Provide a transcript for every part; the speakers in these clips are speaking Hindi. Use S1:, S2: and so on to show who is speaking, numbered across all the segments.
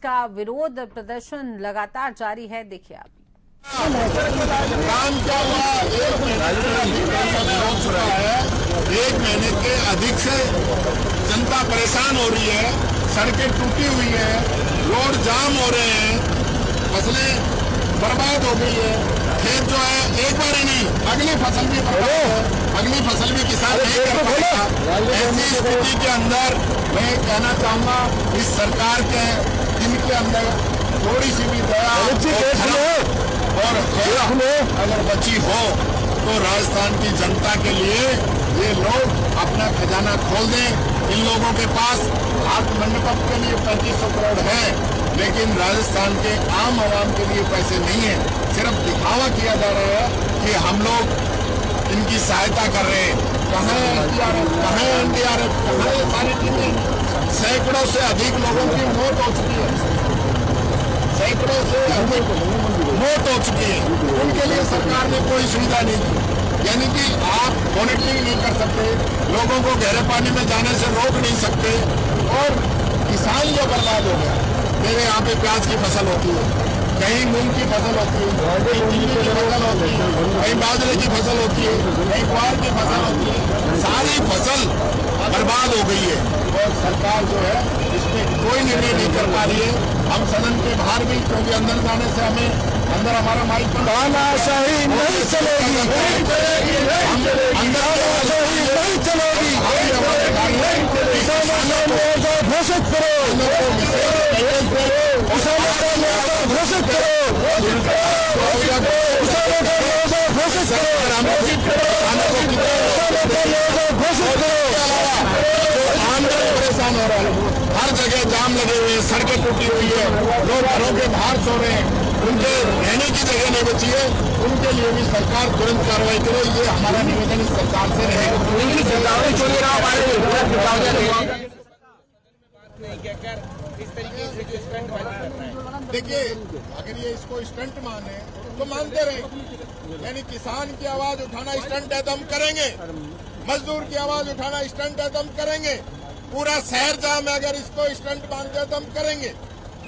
S1: का विरोध प्रदर्शन लगातार जारी है। देखिए आप
S2: काम क्या हुआ, एक महीने हो चुका है। 1 महीने के अधिक से जनता परेशान हो रही है, सड़कें टूटी हुई है, रोड जाम हो रहे हैं, फसलें बर्बाद हो गई है। खेत जो है एक बार ही नहीं, अगली फसल भी बर्बाद है, अगली फसल भी किसान नहीं कर पाएगा। ऐसी स्थिति के अंदर मैं कहना चाहूंगा इस सरकार के इनके अंदर थोड़ी सी भी दया और अगर बची हो तो राजस्थान की जनता के लिए ये लोग अपना खजाना खोल दें। इन लोगों के पास हाथ मंडप के लिए 3500 करोड़ है, लेकिन राजस्थान के आम आवाम के लिए पैसे नहीं है। सिर्फ दिखावा किया जा रहा है कि हम लोग इनकी सहायता कर रहे हैं। कहाँ है एनडीआरएफ, कहाँ है एनडीआरएफ, कहाँ ये सारी टीमें। सैकड़ों से अधिक लोगों की मौत हो चुकी है, सैकड़ों से अधिक मौत हो चुकी है, उनके लिए सरकार ने कोई सुविधा नहीं दी। यानी कि आप मॉनिटरिंग नहीं कर सकते, लोगों को गहरे पानी में जाने से रोक नहीं सकते, और किसान जो बर्बाद हो गया। मेरे यहाँ पे प्याज की फसल होती है, कहीं मूंग की फसल होती है, कहीं चीनी की फसल होती है, कहीं बाजरे की फसल होती है, कहीं ग्वार की फसल होती है, सारी फसल बर्बाद हो गई है। और सरकार जो है इसमें कोई निर्णय नहीं कर पा रही है। हम सदन के बाहर भी, क्योंकि अंदर जाने से हमें अंदर हमारा माइक
S3: तानाशाही नहीं चलेगी, नहीं चलेगी, नहीं चलेगी, तानाशाही नहीं चलेगी। किसानों को मुआवजा घोषित करो, किसानों को मुआवजा घोषित करो, किसानों को मुआवजा घोषित करो, घोषित करो।
S2: आंदोलन परेशान हो रहा है, हर जगह जाम लगे हुए हैं, सड़कें टूटी हुई है, लोग घरों के बाहर सो रहे हैं, उनके रहने की जगह नहीं बची है। उनके लिए भी सरकार तुरंत कार्रवाई करे, ये हमारा निवेदन इस सरकार से रहेगा। देखिए, अगर ये इसको स्टंट माने तो मानते रहे, यानी किसान की आवाज उठाना स्टंट है तो हम करेंगे, मजदूर की आवाज उठाना स्टंट है तो हम करेंगे, पूरा शहर जाम है अगर इसको स्टंट मानते हैं तो हम करेंगे।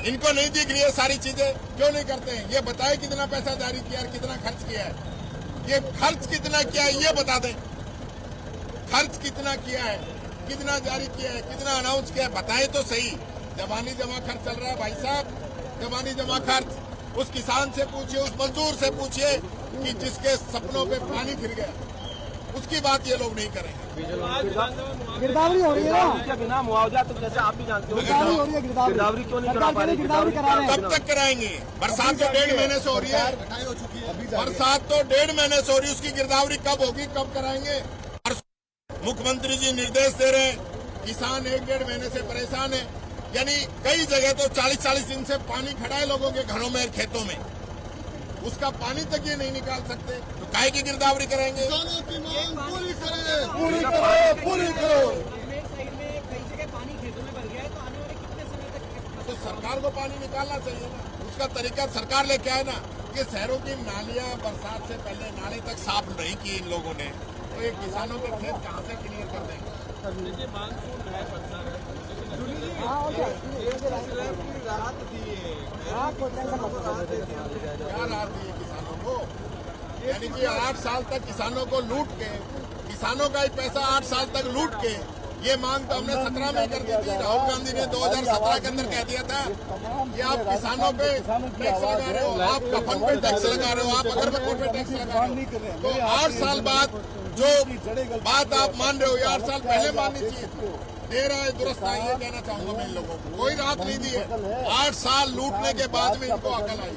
S2: इनको नहीं दिख रही है सारी चीजें, क्यों नहीं करते हैं? ये बताए कितना पैसा जारी किया और कितना खर्च किया है, ये खर्च कितना किया है ये बता दें। खर्च कितना किया है, कितना जारी किया है, कितना अनाउंस किया है, बताए तो सही। जवानी जमा खर्च चल रहा है भाई साहब, जवानी जमा खर्च। उस किसान से पूछिए, उस मजदूर से पूछिए कि जिसके सपनों पे पानी फिर गया, उसकी बात ये लोग नहीं करेंगे।
S3: गिरदावरी हो रही है ना,
S4: क्या बिना मुआवजा, तो जैसे आप भी जानते हो
S3: गिरदावरी हो रही है,
S4: गिरदावरी क्यों नहीं करा पा रहे?
S3: गिरदावरी करा रहे हैं।
S2: कब तक कराएंगे? बरसात तो 1.5 महीने से हो रही है, बरसात तो 1.5 महीने से हो रही है, उसकी गिरदावरी कब होगी, कब कराएंगे? मुख्यमंत्री जी निर्देश दे रहे हैं, किसान 1-1.5 महीने से परेशान है। यानी कई जगह तो 40-40 दिन से पानी खड़ा है लोगों के घरों में, खेतों में, उसका पानी तक ये नहीं निकाल सकते, तो काहे की गिरदावरी कराएंगे?
S3: किसानों की मांग पूरी करें, पूरी करो, पूरी करो।
S5: कई जगह पानी खेतों में भर गया है, तो आने वाले कितने समय तक
S2: तो सरकार को पानी निकालना चाहिए ना, उसका तरीका सरकार लेके आए ना, कि शहरों की नालियां बरसात से पहले नाले तक साफ नहीं की इन लोगों ने, तो ये किसानों के खेत कहाँ से क्लियर कर देंगे?
S4: मानसून है, राहत दी है,
S2: क्या राहत दी है किसानों को? यानी कि 8 साल तक किसानों को लूट के, किसानों का ही पैसा 8 साल तक लूट के, ये मांग तो हमने 17 में कर दी थी। राहुल गांधी ने 2017 के अंदर कह दिया था कि आप किसानों पे टैक्स लगा रहे हो, आप कफन पे टैक्स लगा रहे हो, आप अगरबत्ती पे टैक्स लगा रहे हो। तो 8 साल बाद जो बात आप मान रहे हो, ये 8 साल पहले माननी चाहिए थी। देर आए दुरुस्त आए, ये कहना चाहूंगा मैं इन लोगों को। कोई राहत नहीं दी है, 8 साल लूटने के बाद में इनको अकल आई।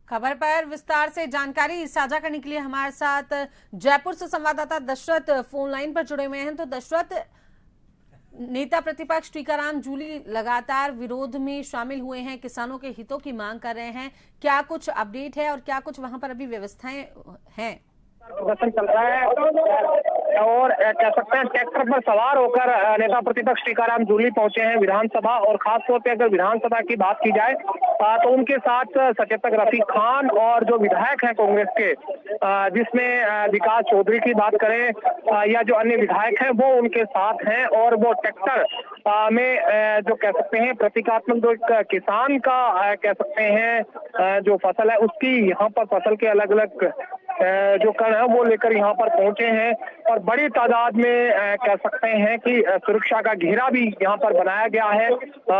S1: खबर पर विस्तार से जानकारी साझा करने के लिए हमारे साथ जयपुर से संवाददाता दशरथ फोन लाइन पर जुड़े हुए हैं। तो दशरथ, नेता प्रतिपक्ष टीकाराम जूली लगातार विरोध में शामिल हुए हैं, किसानों के हितों की मांग कर रहे हैं, क्या कुछ अपडेट है और क्या कुछ वहां पर अभी व्यवस्थाएं हैं?
S6: प्रदर्शन चल रहा है और कह सकते हैं ट्रैक्टर पर सवार होकर नेता प्रतिपक्ष टीकाराम जूली पहुंचे हैं विधानसभा। और खासतौर पे अगर विधानसभा की बात की जाए तो उनके साथ सचेतक रफीक खान और जो विधायक हैं कांग्रेस के, जिसमें विकास चौधरी की बात करें या जो अन्य विधायक हैं वो उनके साथ हैं। और वो ट्रैक्टर में जो कह सकते हैं प्रतीकात्मक जो किसान का कह सकते हैं जो फसल है उसकी यहाँ पर फसल के अलग अलग जो कण है वो लेकर यहाँ पर पहुंचे हैं। और बड़ी तादाद में कह सकते हैं कि सुरक्षा का घेरा भी यहाँ पर बनाया गया है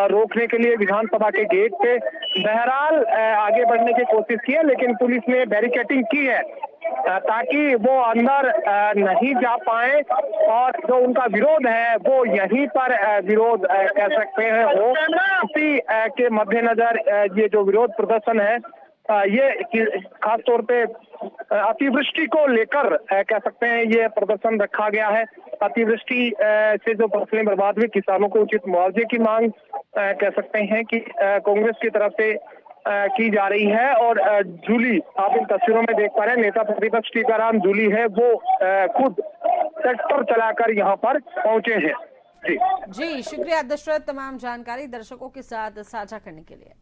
S6: रोकने के लिए विधानसभा के गेट पे। बहरहाल आगे बढ़ने की कोशिश की है लेकिन पुलिस ने बैरिकेडिंग की है ताकि वो अंदर नहीं जा पाए और जो उनका विरोध है वो यहीं पर विरोध कह सकते हैं हो। इसी के मद्देनजर ये जो विरोध प्रदर्शन है ये खास तौर पे अतिवृष्टि को लेकर कह सकते हैं ये प्रदर्शन रखा गया है। अतिवृष्टि से जो फसलें बर्बाद हुई, किसानों को उचित मुआवजे की मांग कह सकते हैं कि कांग्रेस की तरफ से की जा रही है। और जूली, आप इन तस्वीरों में देख पा रहे हैं, नेता प्रतिपक्ष टीकाराम जूली है वो खुद ट्रैक्टर चलाकर यहाँ पर पहुंचे हैं।
S1: जी शुक्रिया दशरथ, तमाम जानकारी दर्शकों के साथ साझा करने के लिए।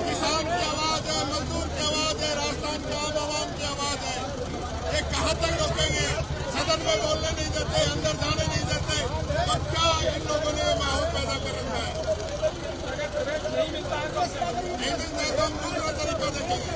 S2: किसान की आवाज है, मजदूर की आवाज है, राजस्थान के आम आवाम की आवाज है। ये कहाँ तक रोकेंगे? सदन में बोलने नहीं देते, अंदर जाने नहीं देते। अब क्या इन लोगों ने माहौल पैदा कर रखा है? नहीं मिलता तो हम दूसरा तरीका देखेंगे।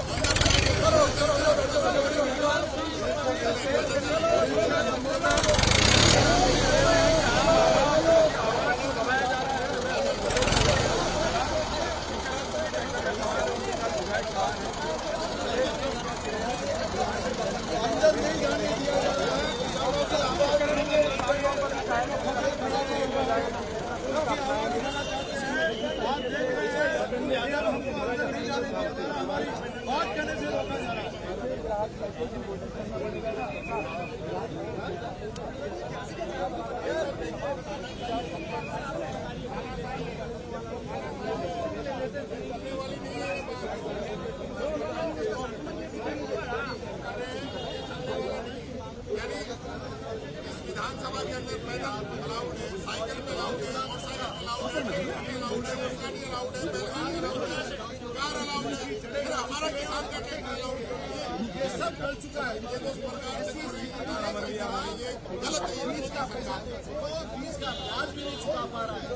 S2: विधानसभा के अंदर पैदल अलाउड है, साइकिल पे अलाउड है, मोटरसाइकिल अलाउड है, ट्रैक्टर अलाउड है, बसगाड़ी अलाउड है, बैलगाड़ी अलाउड है, कार अलाउड है, फिर हमारा किसान का ट्रैक्टर अलाउड है। ये सब मिल चुका है। ये तो सरकार से ये गलत है, ये बीच का सरकार तो बीच का ब्याज भी नहीं चुका पा रहा है।